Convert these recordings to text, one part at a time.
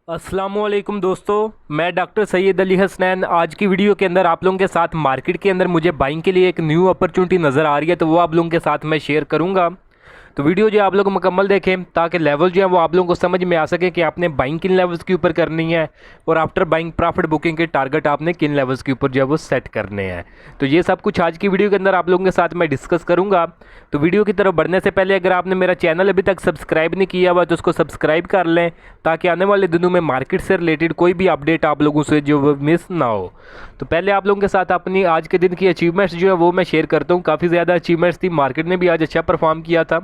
अस्सलामुअलैकुम दोस्तों, मैं डॉक्टर सैयद अली हसनैन। आज की वीडियो के अंदर आप लोगों के साथ मार्केट के अंदर मुझे बाइंग के लिए एक न्यू अपॉर्चुनिटी नज़र आ रही है, तो वो आप लोगों के साथ मैं शेयर करूंगा। तो वीडियो जो है आप लोग मुकम्मल देखें ताकि लेवल जो है वो आप लोगों को समझ में आ सके कि आपने बाइंग किन लेवल्स के ऊपर करनी है और आफ्टर बाइंग प्रॉफिट बुकिंग के टारगेट आपने किन लेवल्स के ऊपर जो है वो सेट करने हैं। तो ये सब कुछ आज की वीडियो के अंदर आप लोगों के साथ मैं डिस्कस करूंगा। तो वीडियो की तरफ बढ़ने से पहले अगर आपने मेरा चैनल अभी तक सब्सक्राइब नहीं किया हुआ तो उसको सब्सक्राइब कर लें ताकि आने वाले दिनों में मार्केट से रिलेटेड कोई भी अपडेट आप लोगों से जो वो मिस ना हो। तो पहले आप लोगों के साथ अपनी आज के दिन की अचीवमेंट्स जो है वो मैं शेयर करता हूँ। काफ़ी ज़्यादा अचीवमेंट्स थी, मार्केट ने भी आज अच्छा परफॉर्म किया था।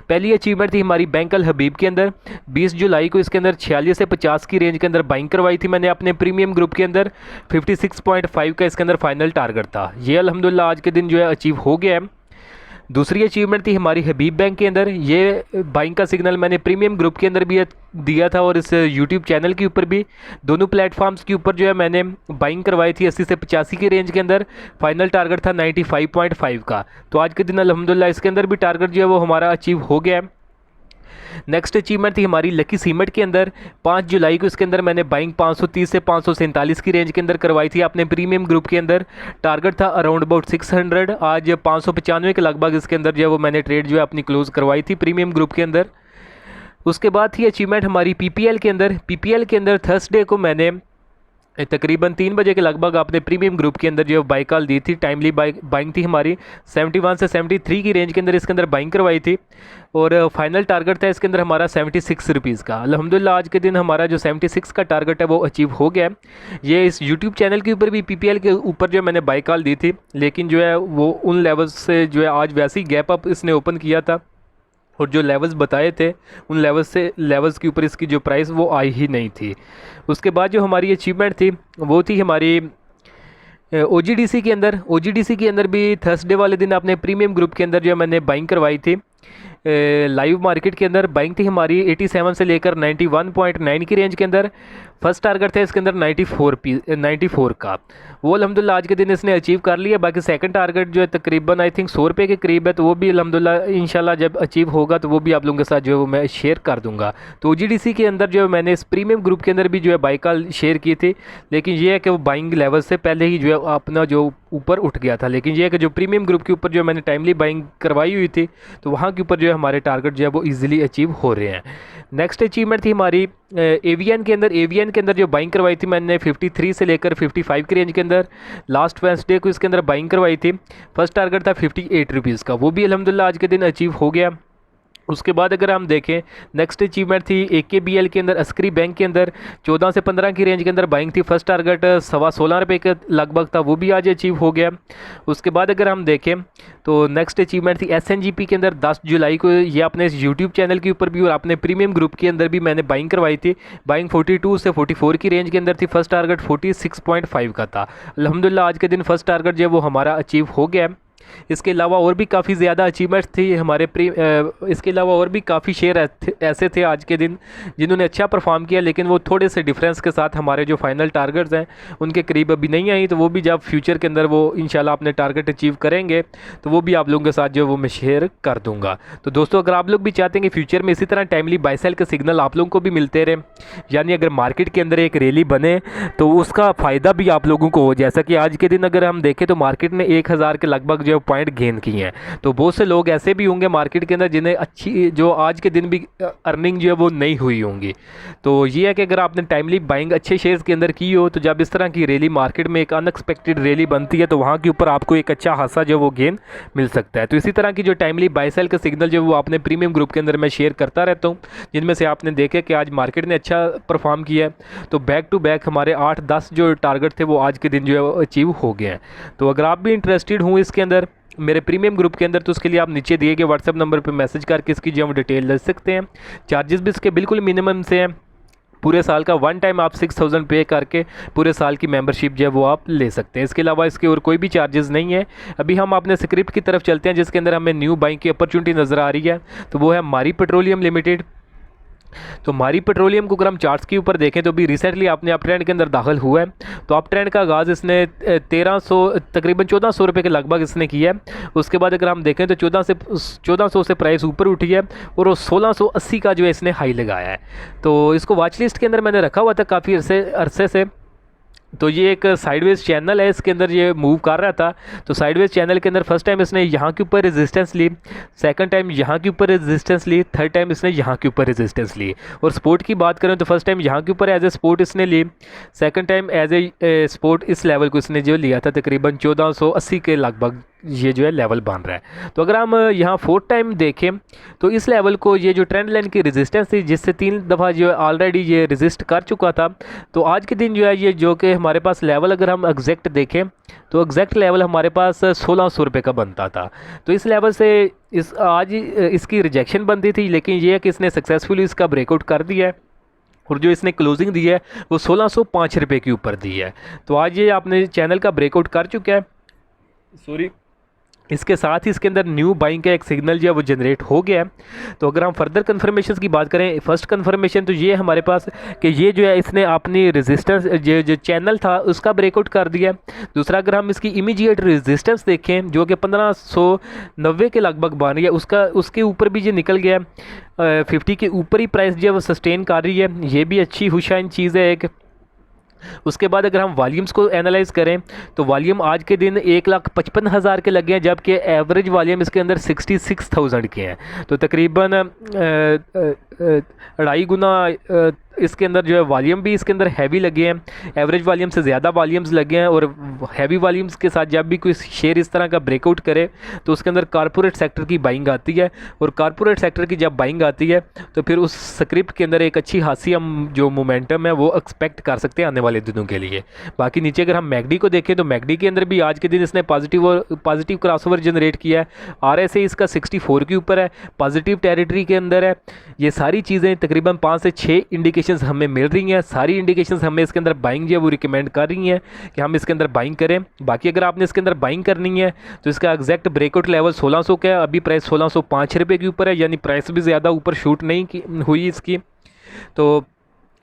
पहली अचीवमेंट थी हमारी बैंक अल हबीब के अंदर 20 जुलाई को इसके अंदर 46 से 50 की रेंज के अंदर बाइंग करवाई थी मैंने अपने प्रीमियम ग्रुप के अंदर। 56.5 का इसके अंदर फाइनल टारगेट था, ये अल्हम्दुलिल्लाह आज के दिन जो है अचीव हो गया है। दूसरी अचीवमेंट थी हमारी हबीब बैंक के अंदर, ये बाइंग का सिग्नल मैंने प्रीमियम ग्रुप के अंदर भी दिया था और इस यूट्यूब चैनल के ऊपर भी। दोनों प्लेटफॉर्म्स के ऊपर जो है मैंने बाइंग करवाई थी 80 से 85 की रेंज के अंदर। फाइनल टारगेट था 95.5 का। तो आज के दिन अल्हम्दुलिल्लाह इसके अंदर भी टारगेट जो है वो हमारा अचीव हो गया है। नेक्स्ट अचीवमेंट थी हमारी लकी सीमेंट के अंदर 5 जुलाई को इसके अंदर मैंने बाइंग 530 से 547 की रेंज के अंदर करवाई थी अपने प्रीमियम ग्रुप के अंदर। टारगेट था अराउंड अबाउट 600, आज 595 के लगभग इसके अंदर जो है वो मैंने ट्रेड जो है अपनी क्लोज करवाई थी प्रीमियम ग्रुप के अंदर। उसके बाद थी अचीवमेंट हमारी पीपीएल के अंदर। पीपीएल के अंदर थर्सडे को मैंने तकरीबन 3 बजे के लगभग आपने प्रीमियम ग्रुप के अंदर जो बाई कॉल दी थी। टाइमली बाइंग थी हमारी 71 से 73 की रेंज के अंदर इसके अंदर बाइंग करवाई थी और फाइनल टारगेट था इसके अंदर हमारा 76 रुपीज़ का। अल्हम्दुलिल्लाह आज के दिन हमारा जो 76 का टारगेट है वो अचीव हो गया है। ये इस यूट्यूब चैनल के ऊपर भी पीपीएल के ऊपर जो मैंने बाई कॉल दी थी, लेकिन जो है वो उन लेवल्स से जो है आज वैसे ही गैप अप इसने ओपन किया था और जो लेवल्स बताए थे उन लेवल्स के ऊपर इसकी जो प्राइस वो आई ही नहीं थी। उसके बाद जो हमारी अचीवमेंट थी वो थी हमारी ओजीडीसी के अंदर। ओजीडीसी के अंदर भी थर्सडे वाले दिन अपने प्रीमियम ग्रुप के अंदर जो मैंने बाइंग करवाई थी। लाइव मार्केट के अंदर बाइंग थी हमारी 87 से लेकर 91.9 की रेंज के अंदर। फर्स्ट टारगेट था इसके अंदर 94 का, वो अल्हम्दुलिल्लाह आज के दिन इसने अचीव कर लिया। बाकी सेकंड टारगेट जो है तकरीबन आई थिंक 100 रुपये के करीब है, तो वो भी अल्हम्दुलिल्लाह इंशाल्लाह जब अचीव होगा तो वो भी आप लोगों के साथ जो है वो मैं शेयर कर दूंगा। तो ओजीडीसी के अंदर जो है मैंने इस प्रीमियम ग्रुप के अंदर भी जो है बाई कॉल शेयर की थी, लेकिन ये है कि वो बाइंग लेवल से पहले ही जो है अपना जो ऊपर उठ गया था। लेकिन ये है कि जो प्रीमियम ग्रुप के ऊपर जो मैंने टाइमली बाइंग करवाई हुई थी तो वहाँ के ऊपर जो है हमारे टारगेट जो है वो ईजिली अचीव हो रहे हैं। नेक्स्ट अचीवमेंट थी हमारी एवीएन के अंदर। एवीएन के अंदर जो बाइंग करवाई थी मैंने 53 से लेकर 55 की रेंज के अंदर। लास्ट वेडनेसडे को इसके अंदर बाइंग करवाई थी। फर्स्ट टारगेट था 58 रुपीज़ का, वो भी अल्हम्दुलिल्लाह आज के दिन अचीव हो गया। उसके बाद अगर हम देखें नेक्स्ट अचीवमेंट थी एकेबीएल के अंदर अस्करी बैंक के अंदर 14 से 15 की रेंज के अंदर बाइंग थी। फर्स्ट टारगेट 16.25 रुपये के लगभग था, वो भी आज अचीव हो गया। उसके बाद अगर हम देखें तो नेक्स्ट अचीवमेंट थी एसएनजीपी के अंदर 10 जुलाई को। ये अपने यूट्यूब चैनल के ऊपर भी और अपने प्रीमियम ग्रुप के अंदर भी मैंने बाइंग करवाई थी। बाइंग 42 से 44 की रेंज के अंदर थी। फर्स्ट टारगेट 46.5 का था। अल्हम्दुलिल्लाह आज के दिन फर्स्ट टारगेट जो है वो हमारा अचीव हो गया। इसके अलावा और भी काफ़ी ज़्यादा अचीवमेंट्स थी हमारे इसके अलावा और भी काफ़ी शेयर ऐसे थे आज के दिन जिन्होंने अच्छा परफॉर्म किया, लेकिन वो थोड़े से डिफरेंस के साथ हमारे जो फाइनल टारगेट्स हैं उनके करीब अभी नहीं आई। तो वो भी जब फ्यूचर के अंदर वो इंशाल्लाह अपने टारगेट अचीव करेंगे तो वो भी आप लोगों के साथ जो वो मैं शेयर कर दूँगा। तो दोस्तों अगर आप लोग भी चाहते हैं कि फ्यूचर में इसी तरह टाइमली बाय सेल के सिग्नल आप लोगों को भी मिलते रहे, यानी अगर मार्केट के अंदर एक रैली बने तो उसका फ़ायदा भी आप लोगों को हो, जैसा कि आज के दिन अगर हम देखें तो मार्केट ने 1000 के लगभग जो पॉइंट गेन किए हैं। तो बहुत से लोग ऐसे भी होंगे मार्केट के अंदर जिन्हें अच्छी जो आज के दिन भी अर्निंग जो है वो नहीं हुई होंगी। तो ये है कि अगर आपने टाइमली बाइंग अच्छे शेयर्स के अंदर की हो तो जब इस तरह की रैली मार्केट में एक अनएक्सपेक्टेड रैली बनती है तो वहाँ के ऊपर आपको एक अच्छा खासा जो वो गेन मिल सकता है। तो इसी तरह की जो टाइमली बाय सेल का सिग्नल जो वो अपने प्रीमियम ग्रुप के अंदर मैं शेयर करता रहता हूँ, जिनमें से आपने देखे कि आज मार्केट ने अच्छा परफॉर्म किया है। तो बैक टू बैक हमारे 8-10 जो टारगेट थे वो आज के दिन जो है वो अचीव हो गए हैं। तो अगर आप भी इंटरेस्टेड हूँ इसके अंदर मेरे प्रीमियम ग्रुप के अंदर तो उसके लिए आप नीचे दिए गए व्हाट्सएप नंबर पे मैसेज करके इसकी जो हम डिटेल ले सकते हैं। चार्जेस भी इसके बिल्कुल मिनिमम से हैं। पूरे साल का वन टाइम आप 6000 पे करके पूरे साल की मेंबरशिप जो है वो आप ले सकते हैं। इसके अलावा इसके और कोई भी चार्जेस नहीं है। अभी हम अपने स्क्रिप्ट की तरफ चलते हैं जिसके अंदर हमें न्यू बाइंग की अपॉर्चुनिटी नज़र आ रही है। तो वो है मारी पेट्रोलियम लिमिटेड। तो हमारी पेट्रोलियम को अगर हम चार्ट्स के ऊपर देखें तो भी रिसेंटली आपने अप ट्रेंड के अंदर दाखिल हुआ है। तो अप ट्रेंड का आगाज़ इसने 1300 तकरीबन 1400 रुपये के लगभग इसने किया है। उसके बाद अगर हम देखें तो 1400 से प्राइस ऊपर उठी है और वो 1680 का जो है इसने हाई लगाया है। तो इसको वॉच लिस्ट के अंदर मैंने रखा हुआ था काफ़ी अरसे से। तो ये एक साइडवेज चैनल है, इसके अंदर ये मूव कर रहा था। तो साइडवेज चैनल के अंदर फर्स्ट टाइम इसने यहाँ के ऊपर रेजिस्टेंस ली, सेकंड टाइम यहाँ के ऊपर रेजिस्टेंस ली, थर्ड टाइम इसने यहाँ के ऊपर रेजिस्टेंस ली। और सपोर्ट की बात करें तो फर्स्ट टाइम यहाँ के ऊपर एज ए सपोर्ट इसने ली, second time as a support इस लेवल को इसने जो लिया था तकरीबन 1480 के लगभग ये जो है लेवल बन रहा है। तो अगर हम यहाँ फोर्थ टाइम देखें तो इस लेवल को ये जो ट्रेंड लाइन की रेजिस्टेंस थी जिससे 3 दफ़ा जो है ऑलरेडी ये रेजिस्ट कर चुका था। तो आज के दिन जो है ये जो कि हमारे पास लेवल अगर हम एग्जैक्ट देखें तो एग्जैक्ट लेवल हमारे पास 1600 रुपये का बनता था। तो इस लेवल से आज इसकी रिजेक्शन बनती थी, लेकिन ये है कि इसने सक्सेसफुली इसका ब्रेकआउट कर दिया है और जो इसने क्लोजिंग दी है वो 1605 रुपये के ऊपर दी है। तो आज ये आपने चैनल का ब्रेकआउट कर चुका है, सॉरी। इसके साथ ही इसके अंदर न्यू बाइंग का एक सिग्नल जो है वो जनरेट हो गया है। तो अगर हम फर्दर कन्फर्मेशन की बात करें, फर्स्ट कन्फर्मेशन तो ये हमारे पास कि ये जो है इसने अपनी रेजिस्टेंस जो चैनल था उसका ब्रेकआउट कर दिया। दूसरा अगर हम इसकी इमीडिएट रेजिस्टेंस देखें जो कि 1590 के लगभग बन रही है, उसके ऊपर भी ये निकल गया 50 के ऊपर ही प्राइस जो है वो सस्टेन कर रही है। ये भी अच्छी हुशाइन चीज़ है एक। उसके बाद अगर हम वॉल्यूम्स को एनालाइज करें तो वॉल्यूम आज के दिन 1,55,000 के लगे हैं, जबकि एवरेज वॉल्यूम इसके अंदर 66,000 के हैं। तो तकरीबन 2.5 गुना इसके अंदर जो है वॉल्यूम भी इसके अंदर हैवी लगे हैं, एवरेज वॉल्यूम से ज़्यादा वॉल्यूम्स लगे हैं। और हैवी वॉल्यूम्स के साथ जब भी कोई शेयर इस तरह का ब्रेकआउट करे तो उसके अंदर कॉर्पोरेट सेक्टर की बाइंग आती है, और कॉर्पोरेट सेक्टर की जब बाइंग आती है तो फिर उस स्क्रिप्ट के अंदर एक अच्छी खासी हम जो मोमेंटम है वो एक्सपेक्ट कर सकते हैं आने वाले दिनों के लिए। बाकी नीचे अगर हम मैकडी को देखें तो मैकडी के अंदर भी आज के दिन इसने पॉजिटिव क्रॉसओवर जनरेट किया है। RSI इसका 64 के ऊपर है, पॉजिटिव टेरिटरी के अंदर है। ये सारी चीज़ें तकरीबन 5 से 6 इंडिकेशंस हमें मिल रही हैं। सारी इंडिकेशंस हमें इसके अंदर बाइंग जो है वो रिकमेंड कर रही हैं कि हम इसके अंदर बाइंग करें। बाकी अगर आपने इसके अंदर बाइंग करनी है तो इसका एग्जैक्ट ब्रेकआउट लेवल 1600 का है, अभी प्राइस 1605 रुपये के ऊपर है, यानी प्राइस भी ज़्यादा ऊपर शूट नहीं हुई इसकी। तो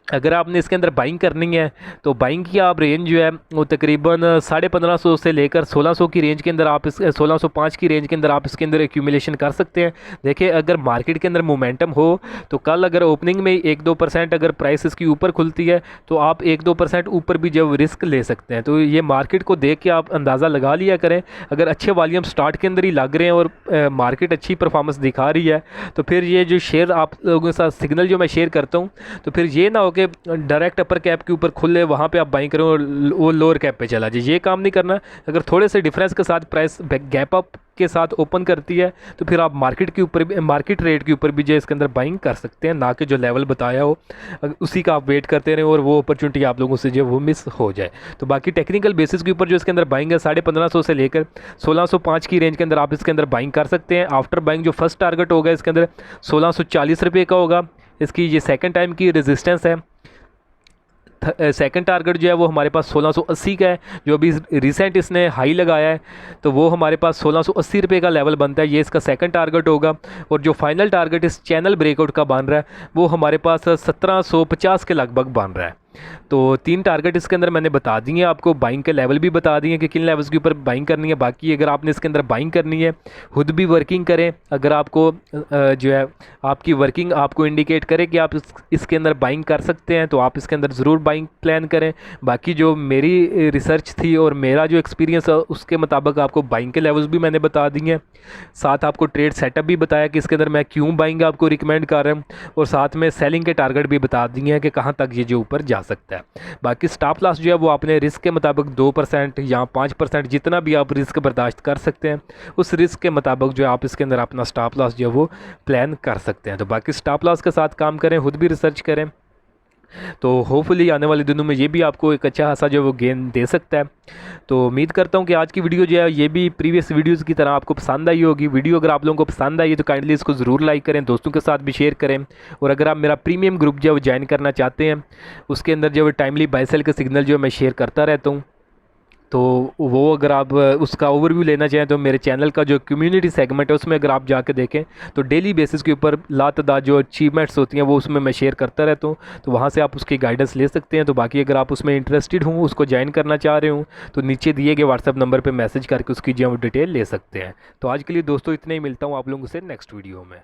अगर आपने इसके अंदर बाइंग करनी है तो बाइंग की आप रेंज जो है वो तकरीबन 1550 से लेकर 1600 की रेंज के अंदर आप इस 1605 की रेंज के अंदर आप इसके अंदर एक्यूमुलेशन कर सकते हैं। देखिए अगर मार्केट के अंदर मोमेंटम हो तो कल अगर ओपनिंग में 1-2% अगर प्राइस इसकी ऊपर खुलती है तो आप 1-2% ऊपर भी जब रिस्क ले सकते हैं। तो ये मार्केट को देख के आप अंदाज़ा लगा लिया करें। अगर अच्छे वॉल्यूम स्टार्ट के अंदर ही लग रहे हैं और मार्केट अच्छी परफॉर्मेंस दिखा रही है तो फिर ये जो शेयर आप लोगों के साथ सिग्नल जो मैं शेयर करता हूँ तो फिर ये ना हो कि डायरेक्ट अपर कैप के ऊपर खुले वहाँ पे आप बाइंग करें और वो लोअर कैप पे चला जाए, ये काम नहीं करना। अगर थोड़े से डिफरेंस के साथ प्राइस गैप अप के साथ ओपन करती है तो फिर आप मार्केट के ऊपर भी, मार्केट रेट के ऊपर भी जो इसके अंदर बाइंग कर सकते हैं, ना कि जो लेवल बताया हो उसी का आप वेट करते रहें और वो अपॉर्चुनिटी आप लोगों से जो वो मिस हो जाए। तो बाकी टेक्निकल बेसिस के ऊपर जो इसके अंदर बाइंग है 1550 से लेकर 1605 की रेंज के अंदर आप इसके अंदर बाइंग कर सकते हैं। आफ्टर बाइंग जो फर्स्ट टारगेट होगा इसके अंदर 1640 रुपये का होगा, इसकी ये सेकेंड टाइम की रेजिस्टेंस है। सेकंड टारगेट जो है वो हमारे पास 1680 का है, जो अभी रिसेंट इसने हाई लगाया है तो वो हमारे पास 1680 रुपये का लेवल बनता है, ये इसका सेकंड टारगेट होगा। और जो फाइनल टारगेट इस चैनल ब्रेकआउट का बन रहा है वो हमारे पास 1750 के लगभग बन रहा है। तो 3 टारगेट इसके अंदर मैंने बता दिए हैं, आपको बाइंग के लेवल भी बता दिए कि किन लेवल्स के ऊपर बाइंग करनी है। बाकी अगर आपने इसके अंदर बाइंग करनी है खुद भी वर्किंग करें, अगर आपको जो है आपकी वर्किंग आपको इंडिकेट करे कि आप इसके अंदर बाइंग कर सकते हैं तो आप इसके अंदर ज़रूर बाइंग प्लान करें। बाकी जो मेरी रिसर्च थी और मेरा जो एक्सपीरियंस है उसके मुताबिक आपको बाइंग के लेवल्स भी मैंने बता दिए हैं, साथ आपको ट्रेड सेटअप भी बताया कि इसके अंदर मैं क्यों बाइंग आपको रिकमेंड कर रहा हूँ, और साथ में सेलिंग के टारगेट भी बता दिए हैं कि कहाँ तक ये जो ऊपर जा सकता है। बाकी स्टॉप लॉस जो है वो आपने रिस्क के मुताबिक 2% या 5% जितना भी आप रिस्क बर्दाश्त कर सकते हैं उस रिस्क के मुताबिक जो है आप इसके अंदर अपना स्टॉप लॉस जो है वो प्लान कर सकते हैं। तो बाकी स्टॉप लॉस के साथ काम करें, खुद भी रिसर्च करें, तो होपफुली आने वाले दिनों में ये भी आपको एक अच्छा खासा जो है वो गेन दे सकता है। तो उम्मीद करता हूँ कि आज की वीडियो जो है ये भी प्रीवियस वीडियोज़ की तरह आपको पसंद आई होगी। वीडियो अगर आप लोगों को पसंद आई है तो काइंडली इसको ज़रूर लाइक करें, दोस्तों के साथ भी शेयर करें। और अगर आप मेरा प्रीमियम ग्रुप जो है वो ज्वाइन करना चाहते हैं उसके अंदर जो है टाइमली बाय सेल के सिग्नल जो है मैं शेयर करता रहता हूँ, तो वो अगर आप उसका ओवरव्यू लेना चाहें तो मेरे चैनल का जो कम्युनिटी सेगमेंट है उसमें अगर आप जाके देखें तो डेली बेसिस के ऊपर लातदार जो अचीवमेंट्स होती हैं वो उसमें मैं शेयर करता रहता हूँ। तो वहाँ से आप उसकी गाइडेंस ले सकते हैं। तो बाकी अगर आप उसमें इंटरेस्टेड हूँ, उसको ज्वाइन करना चाह रहे हूँ, तो नीचे दिए गए व्हाट्सअप नंबर पर मैसेज करके उसकी जो डिटेल ले सकते हैं। तो आज के लिए दोस्तों इतना ही, मिलता हूँ आप लोगों से नेक्स्ट वीडियो में।